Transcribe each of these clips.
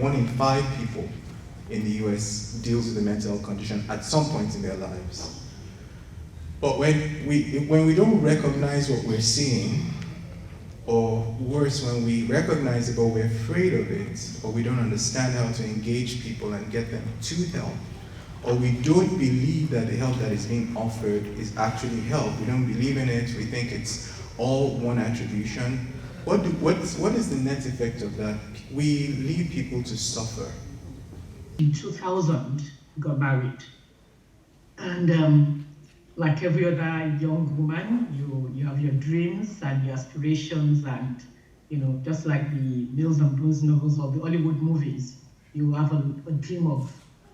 1 in 5 people in the US deals with a mental health condition at some point in their lives. But when we don't recognize what we're seeing, or worse, when we recognize it but we're afraid of it, or we don't understand how to engage people and get them to help, or we don't believe that the help that is being offered is actually help, we don't believe in it, we think it's all one attribution, what is the net effect of that? We leave people to suffer. In 2000, got married. And like every other young woman, you have your dreams and your aspirations, and just like the Mills and Boons novels or the Hollywood movies, you have a dream of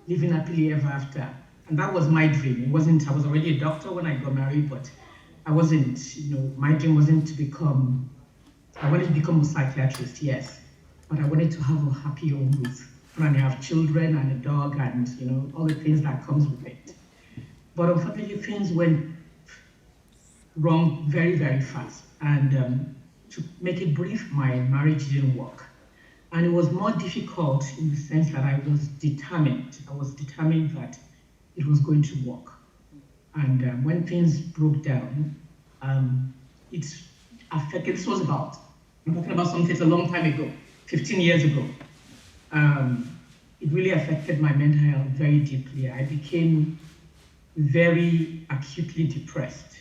living happily ever after. And that was my dream. I was already a doctor when I got married, but I wasn't, my dream wasn't I wanted to become a psychiatrist, yes, but I wanted to have a happy home with, and I have children and a dog and, all the things that comes with it. But unfortunately, things went wrong very, very fast. And to make it brief, my marriage didn't work. And it was more difficult in the sense that I was determined. I was determined that it was going to work. And when things broke down, it affected, I'm talking about something that's a long time ago, 15 years ago. It really affected my mental health very deeply. I became very acutely depressed.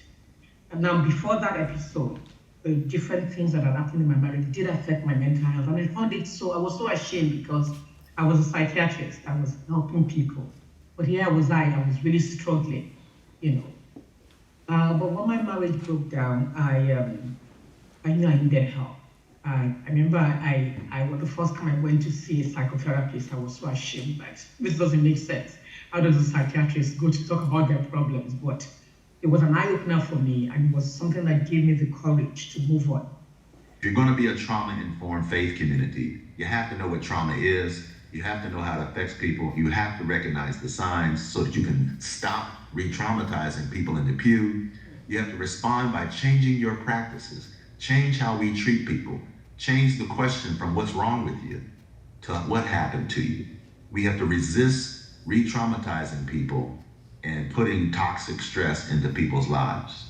And now before that episode, the different things that had happened in my marriage did affect my mental health. And I found it I was so ashamed because I was a psychiatrist, I was helping people. But here I was really struggling, But when my marriage broke down, I knew I needed help. I remember the first time I went to see a psychotherapist, I was so ashamed that this doesn't make sense. How does a psychiatrist go to talk about their problems? But it was an eye-opener for me, and it was something that gave me the courage to move on. If you're going to be a trauma-informed faith community, you have to know what trauma is. You have to know how it affects people. You have to recognize the signs so that you can stop re-traumatizing people in the pew. You have to respond by changing your practices. Change how we treat people. Change the question from what's wrong with you to what happened to you. We have to resist re-traumatizing people and putting toxic stress into people's lives.